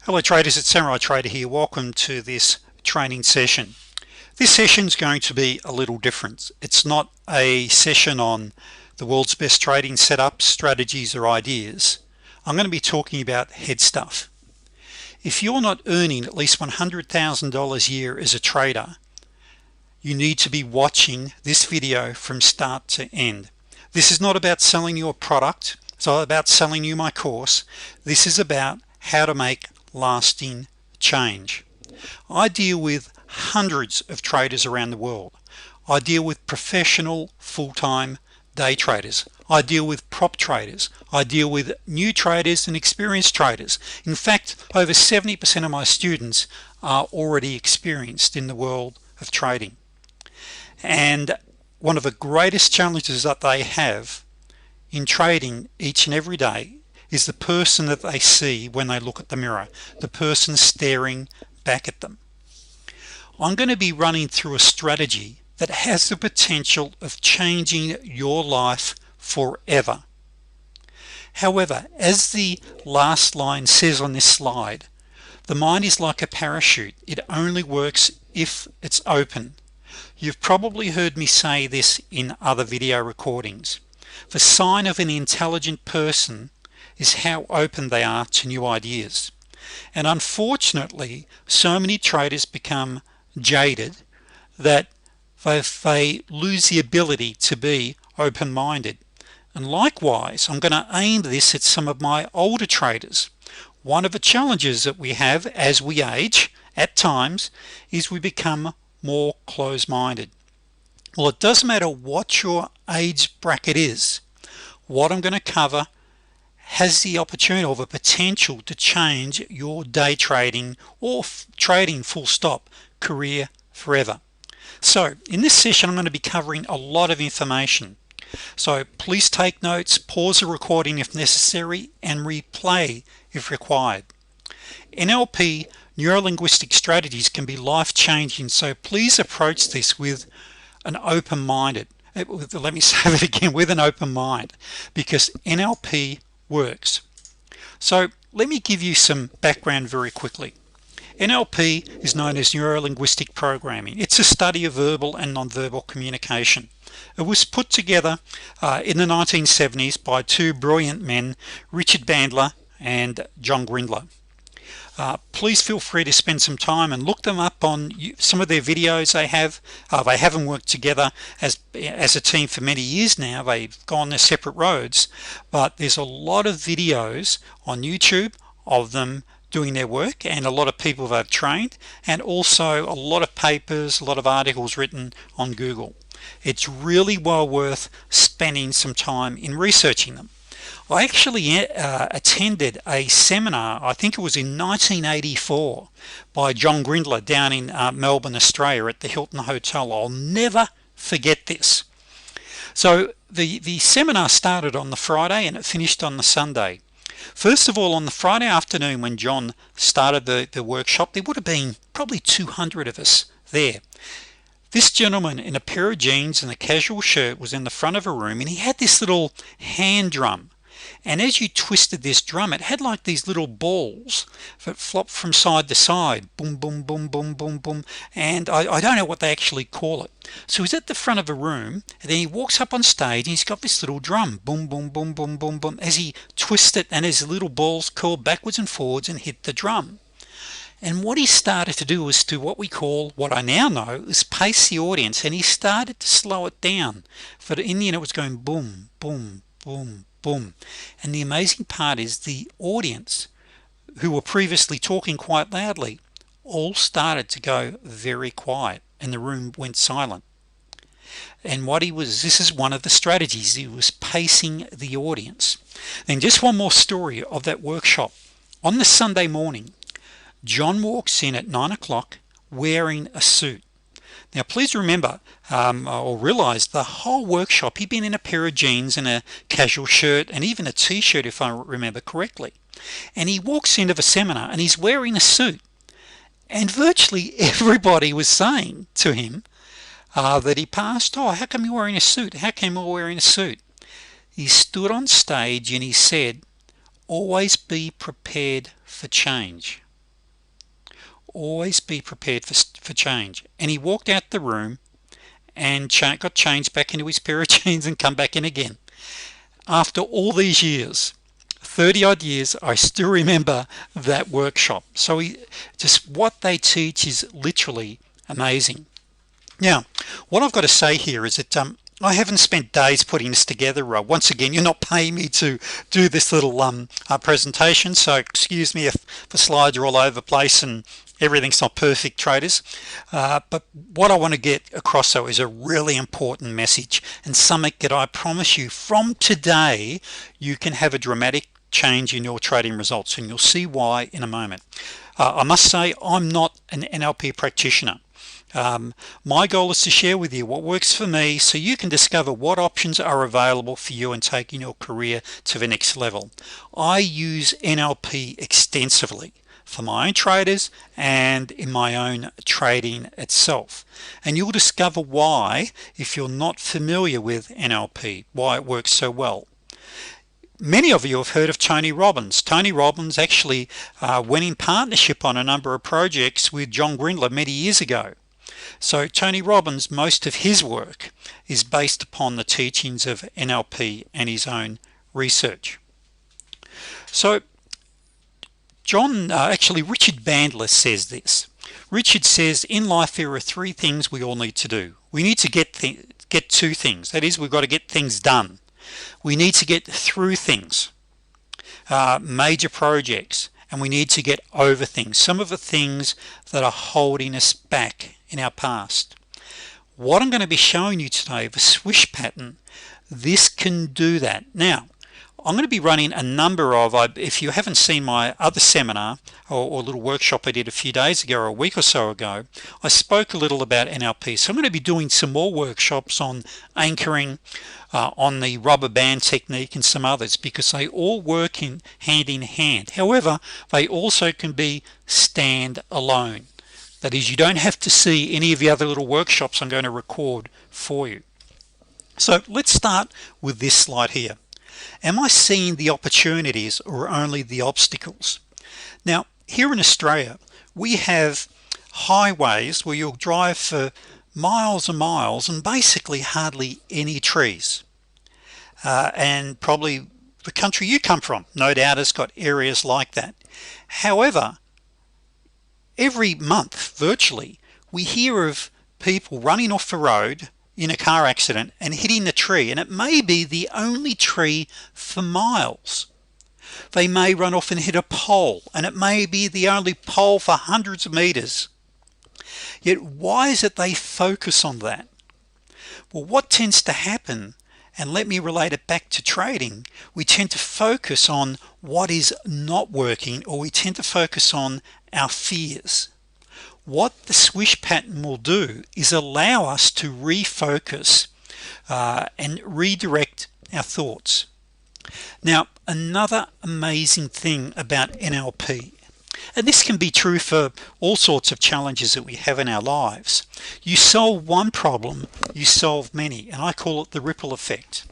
Hello traders, it's Samurai Trader here. Welcome to this training session. This session is going to be a little different. It's not a session on the world's best trading setups, strategies, or ideas. I'm going to be talking about head stuff. If you're not earning at least $100,000 a year as a trader, you need to be watching this video from start to end. This is not about selling you a product. It's not about selling you my course. This is about how to make lasting change. I deal with hundreds of traders around the world. I deal with professional full-time day traders. I deal with prop traders. I deal with new traders and experienced traders. In fact, over 70% of my students are already experienced in the world of trading. And one of the greatest challenges that they have in trading each and every day is the person that they see when they look at the mirror, the person staring back at them. I'm going to be running through a strategy that has the potential of changing your life forever. However, as the last line says on this slide, the mind is like a parachute. It only works if it's open. You've probably heard me say this in other video recordings. The sign of an intelligent person is how open they are to new ideas. And unfortunately, so many traders become jaded that they lose the ability to be open-minded. And likewise, I'm going to aim this at some of my older traders. One of the challenges that we have as we age at times is we become more closed-minded. Well, it doesn't matter what your age bracket is. What I'm going to cover has the opportunity or the potential to change your day trading or trading full stop career forever. So in this session I'm going to be covering a lot of information, so please take notes, pause the recording if necessary, and replay if required. NLP, neuro-linguistic strategies, can be life-changing, so please approach this with an open-minded, let me say that again, with an open mind, because NLP works. So let me give you some background very quickly. NLP is known as neuro-linguistic programming. It's a study of verbal and non-verbal communication. It was put together in the 1970s by two brilliant men, Richard Bandler and John Grindler. Please feel free to spend some time and look them up on some of their videos they have. They haven't worked together as a team for many years now. They've gone their separate roads, but there's a lot of videos on YouTube of them doing their work, and a lot of people they've trained, and also a lot of papers, a lot of articles written on Google. It's really well worth spending some time in researching them. I actually attended a seminar, I think it was in 1984, by John Grindler down in Melbourne, Australia at the Hilton Hotel. I'll never forget this. So the seminar started on the Friday and it finished on the Sunday. First of all, on the Friday afternoon when John started the workshop, there would have been probably 200 of us there. This gentleman in a pair of jeans and a casual shirt was in the front of a room, and he had this little hand drum. And as you twisted this drum, it had like these little balls that flopped from side to side, boom, boom, boom, boom, boom, boom. And I don't know what they actually call it. So he's at the front of a room, and then he walks up on stage, and he's got this little drum, boom, boom, boom, boom, boom, boom, as he twists it, and his little balls curled backwards and forwards and hit the drum. And what he started to do was to what we call, what I now know, is pace the audience, and he started to slow it down. For in the end, it was going boom, boom, boom, boom. And the amazing part is the audience, who were previously talking quite loudly, all started to go very quiet, and the room went silent. And this is one of the strategies, he was pacing the audience. Then just one more story of that workshop. On the Sunday morning, John walks in at 9 o'clock wearing a suit. Now please remember or realize the whole workshop he'd been in a pair of jeans and a casual shirt and even a t-shirt, if I remember correctly, and he walks into the seminar and he's wearing a suit, and virtually everybody was saying to him that he passed, oh, how come you're wearing a suit, how come you're wearing a suit? He stood on stage and he said, always be prepared for change. always be prepared for change. And he walked out the room and got changed back into his pair of jeans and come back in again. After all these years, 30 odd years, I still remember that workshop. So just what they teach is literally amazing. Now, what I've got to say here is that I haven't spent days putting this together. Once again, you're not paying me to do this little presentation, so excuse me if the slides are all over the place and everything's not perfect, traders. But what I want to get across though is a really important message, and something that I promise you from today you can have a dramatic change in your trading results, and you'll see why in a moment. I must say I'm not an NLP practitioner. My goal is to share with you what works for me so you can discover what options are available for you in taking your career to the next level. I use NLP extensively for my own traders and in my own trading itself, and you'll discover why if you're not familiar with NLP, why it works so well. Many of you have heard of Tony Robbins. Tony Robbins actually went in partnership on a number of projects with John Grindler many years ago. So Tony Robbins, most of his work is based upon the teachings of NLP and his own research. So Richard Bandler says this. Richard says in life there are three things we all need to do. We need to get two things. That is, we've got to get things done. We need to get through things, major projects, and we need to get over things, some of the things that are holding us back in our past. What I'm going to be showing you today, the swish pattern, this can do that. Now, I'm going to be running a number of, if you haven't seen my other seminar or little workshop I did a few days ago or a week or so ago, I spoke a little about NLP. So I'm going to be doing some more workshops on anchoring, on the rubber band technique and some others, because they all work hand in hand. However, they also can be stand alone. That is, you don't have to see any of the other little workshops I'm going to record for you. So let's start with this slide here. Am I seeing the opportunities or only the obstacles? Now, here in Australia, we have highways where you'll drive for miles and miles and basically hardly any trees. And probably the country you come from, no doubt, has got areas like that. However, every month, virtually, we hear of people running off the road in a car accident and hitting the tree, and it may be the only tree for miles. They may run off and hit a pole, and it may be the only pole for hundreds of meters. Yet why is it they focus on that? Well, what tends to happen, and let me relate it back to trading, we tend to focus on what is not working, or we tend to focus on our fears. What the swish pattern will do is allow us to refocus and redirect our thoughts. Now, another amazing thing about NLP, and this can be true for all sorts of challenges that we have in our lives, you solve one problem, you solve many, and I call it the ripple effect.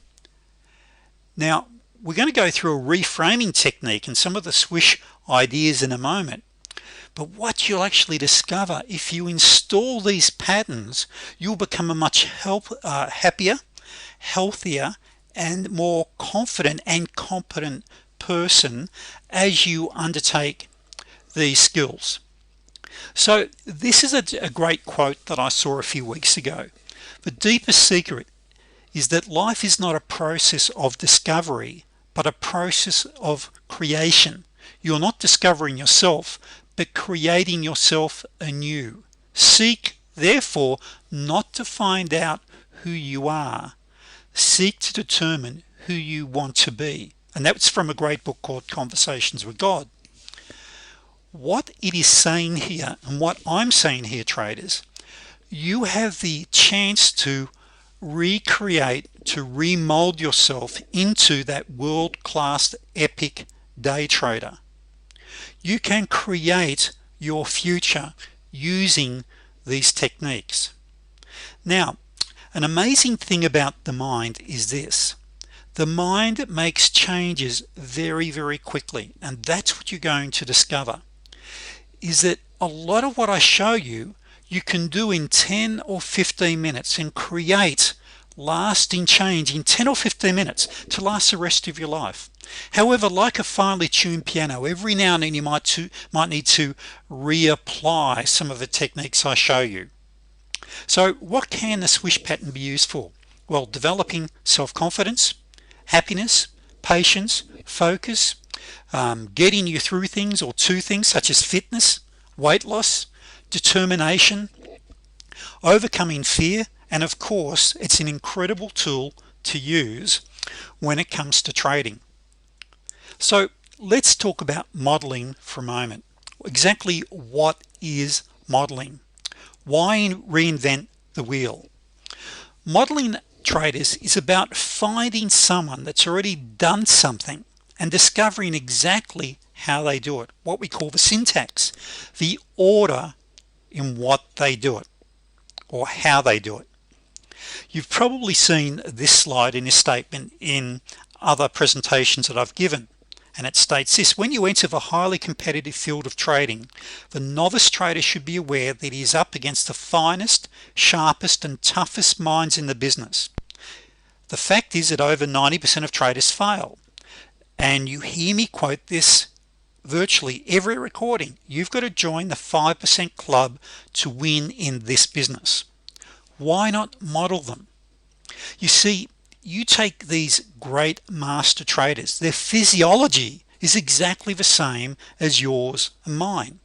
Now, we're going to go through a reframing technique and some of the swish ideas in a moment. But what you'll actually discover if you install these patterns, you'll become a much happier, healthier, and more confident and competent person as you undertake these skills. So this is a great quote that I saw a few weeks ago. The deepest secret is that life is not a process of discovery, but a process of creation. You're not discovering yourself, but creating yourself anew. Seek, therefore, not to find out who you are. Seek to determine who you want to be. And that's from a great book called Conversations with God. What it is saying here, and what I'm saying here, traders, you have the chance to recreate, to remold yourself into that world-class epic day trader. You can create your future using these techniques. Now, an amazing thing about the mind is this. The mind makes changes very, very quickly, and that's what you're going to discover. is that a lot of what I show you can do in 10 or 15 minutes and create lasting change in 10 or 15 minutes to last the rest of your life. However, like a finely tuned piano, every now and then you might need to reapply some of the techniques I show you. So what can the swish pattern be used for? Well, developing self-confidence, happiness, patience, focus, getting you through things or to things such as fitness, weight loss, determination, overcoming fear, and of course it's an incredible tool to use when it comes to trading. So let's talk about modeling for a moment. Exactly what is modeling? Why reinvent the wheel? Modeling traders is about finding someone that's already done something and discovering exactly how they do it, what we call the syntax, the order in what they do it or how they do it. You've probably seen this slide in this statement in other presentations that I've given, and it states this: when you enter the highly competitive field of trading, the novice trader should be aware that he is up against the finest, sharpest and toughest minds in the business. The fact is that over 90% of traders fail, and you hear me quote this virtually every recording. You've got to join the 5% club to win in this business. Why not model them? You see, you take these great master traders, their physiology is exactly the same as yours and mine,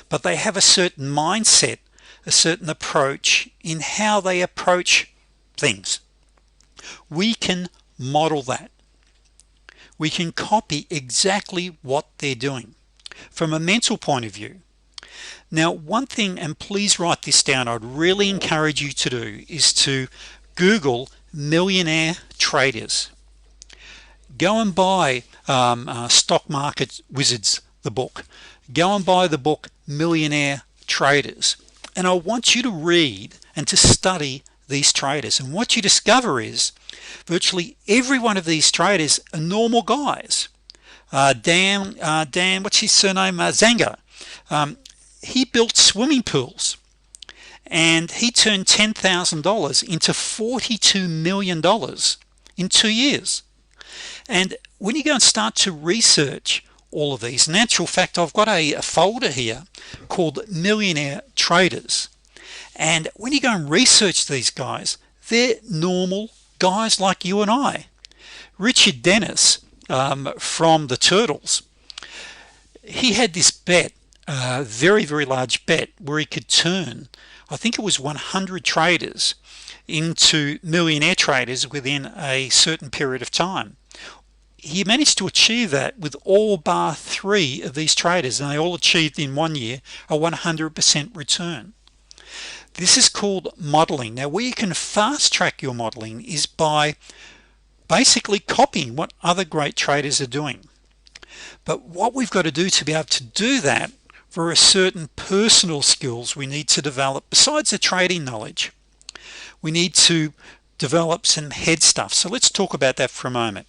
but they have a certain mindset, a certain approach in how they approach things. We can model that. We can copy exactly what they're doing from a mental point of view. Now, one thing, and please write this down, I'd really encourage you to do, is to Google millionaire traders. Go and buy Stock Market Wizards, the book. Go and buy the book Millionaire Traders, and I want you to read and to study these traders. And what you discover is virtually every one of these traders are normal guys. Dan, what's his surname? Zanga. He built swimming pools, and he turned $10,000 into $42 million in 2 years. And when you go and start to research all of these, in actual fact, I've got a folder here called Millionaire Traders, and when you go and research these guys, they're normal guys like you and I. Richard Dennis from the Turtles, he had this bet, very large bet, where he could turn, I think it was 100 traders into millionaire traders within a certain period of time. He managed to achieve that with all bar 3 of these traders, and they all achieved in 1 year a 100% return. This is called modeling. Now, where you can fast track your modeling is by basically copying what other great traders are doing. But what we've got to do to be able to do that, there are certain personal skills we need to develop besides the trading knowledge. We need to develop some head stuff. So let's talk about that for a moment.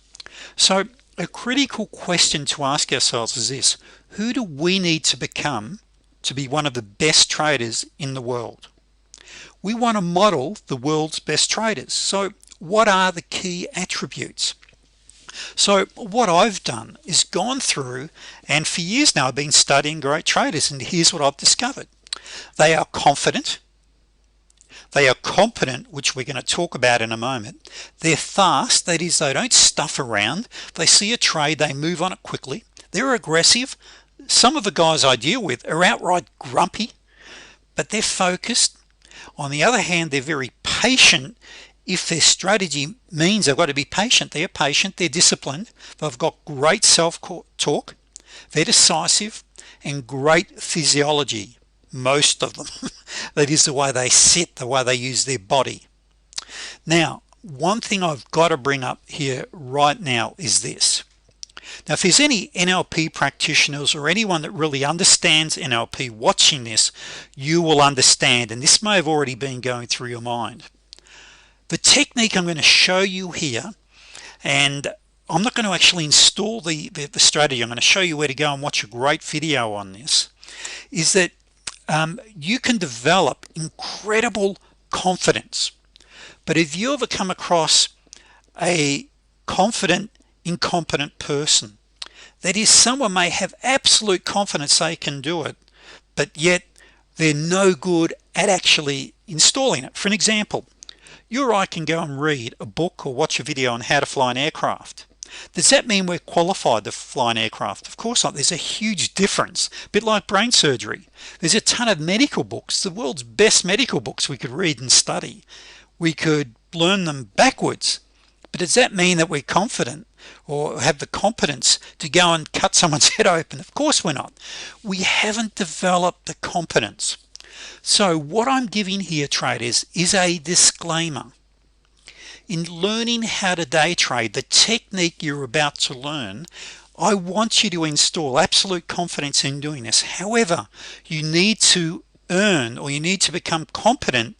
So a critical question to ask ourselves is this: who do we need to become to be one of the best traders in the world? We want to model the world's best traders. So what are the key attributes? So what I've done is gone through, and for years now I've been studying great traders, and here's what I've discovered. They are confident, they are competent, which we're going to talk about in a moment. They're fast, that is, they don't stuff around. They see a trade, they move on it quickly. They're aggressive. Some of the guys I deal with are outright grumpy, but they're focused. On the other hand, they're very patient. If their strategy means they've got to be patient, they're patient, they're disciplined, they've got great self-talk, they're decisive, and great physiology, most of them. That is the way they sit, the way they use their body. Now, one thing I've got to bring up here right now is this. Now, if there's any NLP practitioners or anyone that really understands NLP watching this, you will understand, and this may have already been going through your mind. The technique I'm going to show you here, and I'm not going to actually install the strategy. I'm going to show you where to go and watch a great video on this. is that you can develop incredible confidence. But if you ever come across a confident incompetent person, that is, someone may have absolute confidence they can do it, but yet they're no good at actually installing it. For an example, you or I can go and read a book or watch a video on how to fly an aircraft. Does that mean we're qualified to fly an aircraft? Of course not. There's a huge difference. A bit like brain surgery. There's a ton of medical books, the world's best medical books we could read and study. We could learn them backwards. But does that mean that we're confident or have the competence to go and cut someone's head open? Of course we're not. We haven't developed the competence. So what I'm giving here, traders, is a disclaimer. In learning how to day trade, the technique you're about to learn, I want you to install absolute confidence in doing this. However, you need to earn, or you need to become competent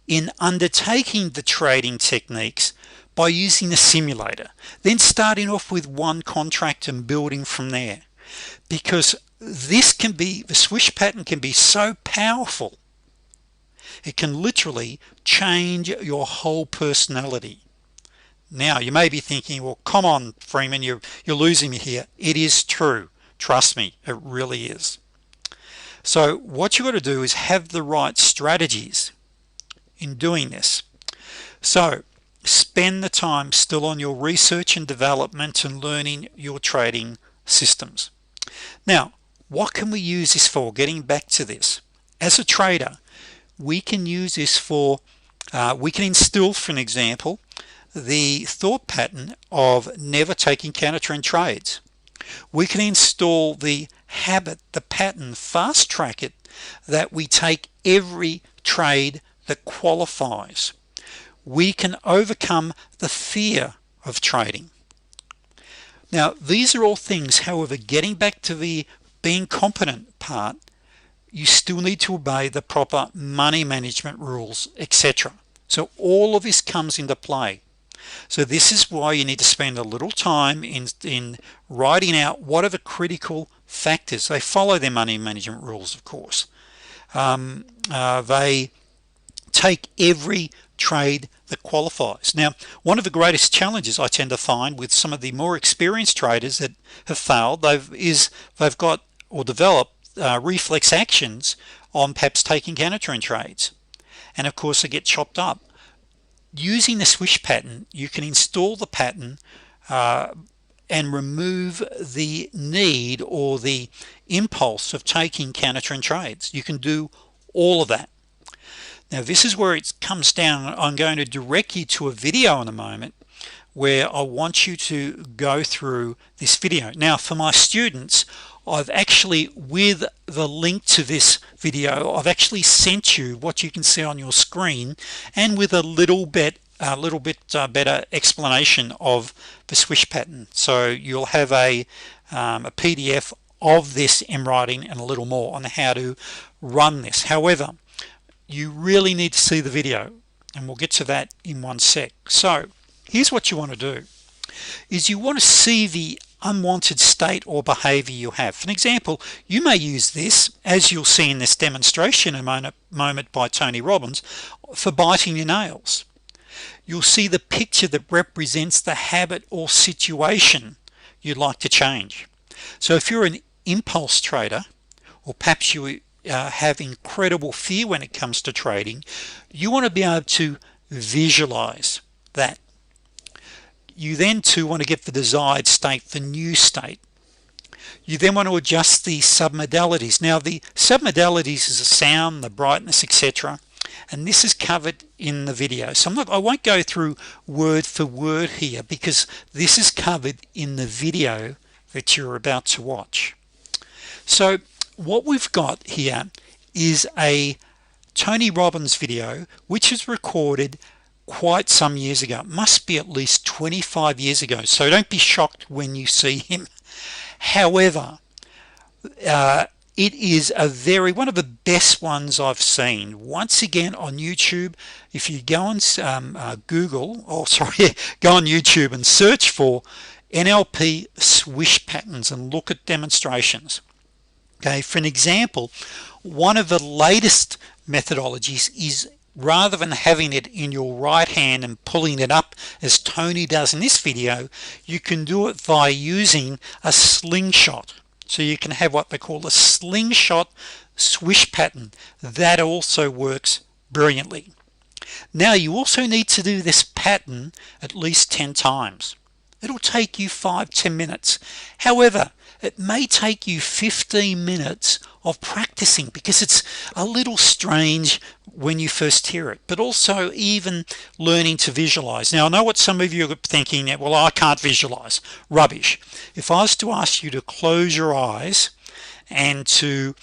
in undertaking the trading techniques by using a simulator, then starting off with one contract and building from there, because this can be, the swish pattern can be so powerful, it can literally change your whole personality. Now you may be thinking, well, come on, Freeman, you're losing me here. It is true, trust me, it really is. So what you got to do is have the right strategies in doing this. So spend the time still on your research and development and learning your trading systems. Now, what can we use this for? Getting back to this, as a trader, we can use this for, we can instill, for an example, the thought pattern of never taking counter trend trades. We can install the habit, the pattern, fast track it, that we take every trade that qualifies. We can overcome the fear of trading. Now these are all things, however, getting back to the being competent part, you still need to obey the proper money management rules, etc. So all of this comes into play. So this is why you need to spend a little time in writing out what are the critical factors. They follow their money management rules, of course. They take every trade that qualifies. Now, one of the greatest challenges I tend to find with some of the more experienced traders that have failed, they've got or developed reflex actions on perhaps taking counter trend trades, and of course they get chopped up. Using the swish pattern, you can install the pattern and remove the need or the impulse of taking counter trend trades. You can do all of that. Now this is where it comes down. I'm going to direct you to a video in a moment where I want you to go through this video. Now for my students, I've actually, with the link to this video, I've actually sent you what you can see on your screen, and with a little bit better explanation of the swish pattern. So you'll have a PDF of this in writing and a little more on how to run this. However, you really need to see the video, and we'll get to that in one sec. So here's what you want to do, is you want to see the unwanted state or behavior you have. For an example, you may use this, as you'll see in this demonstration in a moment by Tony Robbins, for biting your nails. You'll see the picture that represents the habit or situation you'd like to change. So if you're an impulse trader, or perhaps you have incredible fear when it comes to trading, you want to be able to visualize that. You then too want to get the desired state, the new state. You then want to adjust the submodalities. Now the submodalities is the sound, the brightness, etc., and this is covered in the video. So I won't go through word for word here, because this is covered in the video that you're about to watch. So what we've got here is a Tony Robbins video which was recorded quite some years ago. It must be at least 25 years ago, so don't be shocked when you see him. However, it is one of the best ones I've seen. Once again on YouTube, if you go on go on YouTube and search for NLP swish patterns and look at demonstrations, Okay, for an example, one of the latest methodologies is, rather than having it in your right hand and pulling it up as Tony does in this video, you can do it by using a slingshot. So you can have what they call a slingshot swish pattern. That also works brilliantly. Now you also need to do this pattern at least 10 times. It'll take you 5-10 minutes. However, it may take you 15 minutes of practicing, because it's a little strange when you first hear it, but also even learning to visualize. Now I know what some of you are thinking, well, I can't visualize. Rubbish. If I was to ask you to close your eyes and to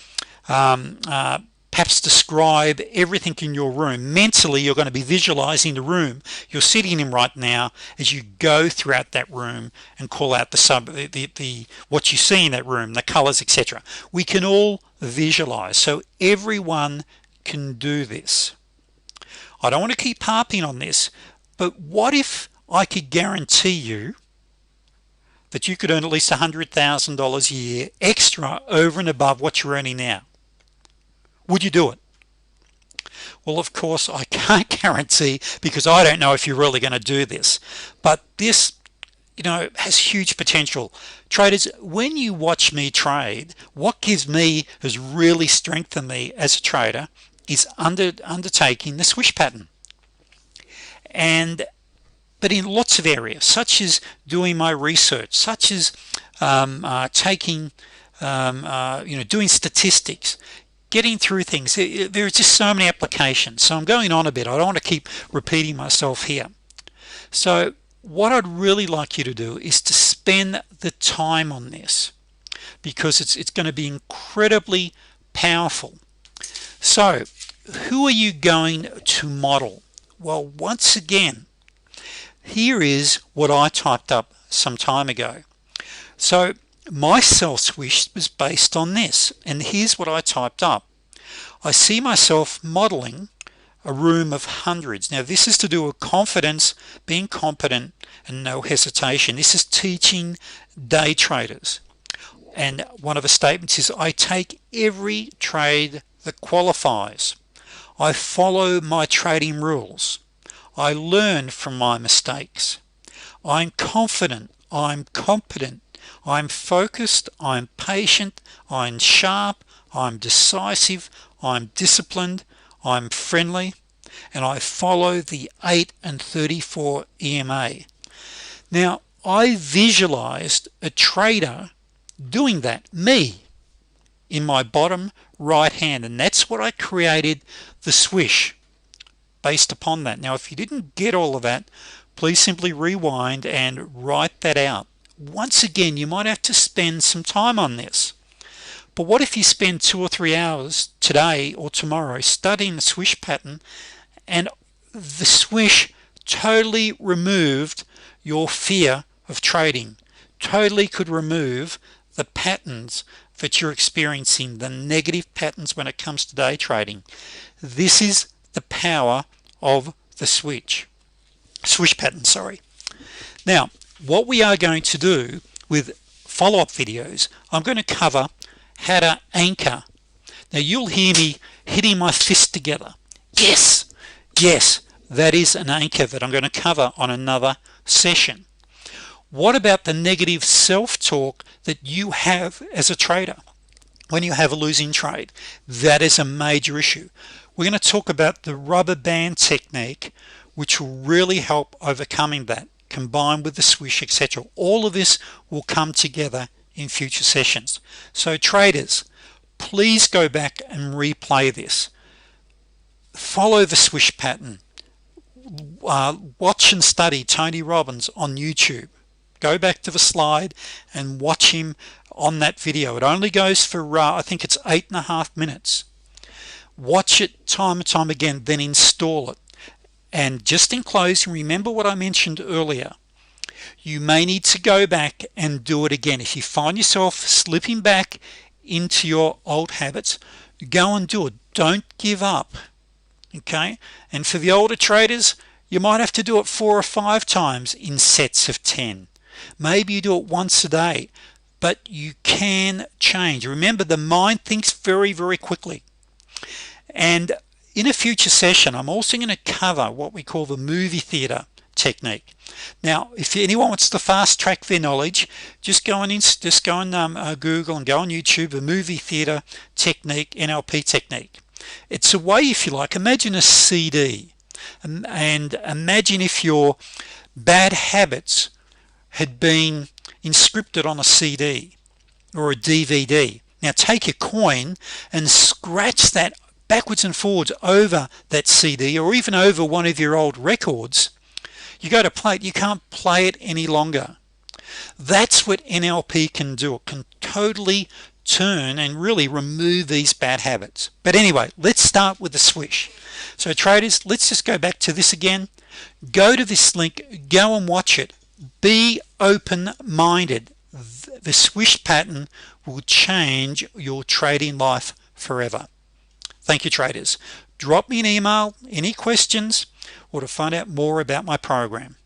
perhaps describe everything in your room mentally, you're going to be visualizing the room you're sitting in right now as you go throughout that room and call out the what you see in that room, the colors, etc. We can all visualize, so everyone can do this. I don't want to keep harping on this, but what if I could guarantee you that you could earn at least $100,000 a year extra over and above what you're earning now? Would you do it? Well, of course I can't guarantee, because I don't know if you're really going to do this, but this, you know, has huge potential. Traders, when you watch me trade, what gives me, has really strengthened me as a trader, is undertaking the swish pattern. But in lots of areas, such as doing my research, such as doing statistics, getting through things. There's just so many applications, so I'm going on a bit. I don't want to keep repeating myself here. So what I'd really like you to do is to spend the time on this, because it's going to be incredibly powerful. So who are you going to model? Well, once again, here is what I typed up some time ago. So my sell swish was based on this, and here's what I typed up. I see myself modeling a room of hundreds. Now this is to do with confidence, being competent, and no hesitation. This is teaching day traders, and one of the statements is, I take every trade that qualifies. I follow my trading rules. I learn from my mistakes. I'm confident. I'm competent. I'm focused, I'm patient, I'm sharp, I'm decisive, I'm disciplined, I'm friendly, and I follow the 8 and 34 EMA. Now I visualized a trader doing that, me, in my bottom right hand, and that's what I created the swish based upon that. Now if you didn't get all of that, please simply rewind and write that out. Once again, you might have to spend some time on this, but what if you spend 2 or 3 hours today or tomorrow studying the swish pattern, and the swish totally removed your fear of trading, totally could remove the patterns that you're experiencing, the negative patterns when it comes to day trading. This is the power of the swish pattern, sorry. Now what we are going to do with follow-up videos, I'm going to cover how to anchor. Now you'll hear me hitting my fist together. Yes, that is an anchor that I'm going to cover on another session. What about the negative self-talk that you have as a trader when you have a losing trade? That is a major issue. We're going to talk about the rubber band technique, which will really help overcoming that, combined with the swish, etc. All of this will come together in future sessions. So traders, please go back and replay this. Follow the swish pattern. Watch and study Tony Robbins on YouTube. Go back to the slide and watch him on that video. It only goes for I think it's 8.5 minutes. Watch it time and time again, then install it. And just in closing, remember what I mentioned earlier. You may need to go back and do it again. If you find yourself slipping back into your old habits, go and do it. Don't give up. Okay? And for the older traders, you might have to do it 4 or 5 times in sets of 10. Maybe you do it once a day. but you can change. Remember, the mind thinks very, very quickly. And in a future session, I'm also going to cover what we call the movie theater technique. Now, if anyone wants to fast track their knowledge, just go on Google and go on YouTube, the movie theater technique, NLP technique. It's a way, if you like, imagine a CD, and imagine if your bad habits had been inscripted on a CD or a DVD. Now take a coin and scratch that backwards and forwards over that CD, or even over one of your old records. You go to play it, you can't play it any longer. That's what NLP can do. It can totally turn and really remove these bad habits. But anyway, let's start with the swish. So traders, let's just go back to this again. Go to this link, go and watch it. Be open-minded. The swish pattern will change your trading life forever. Thank you, traders. Drop me an email, any questions, or to find out more about my program.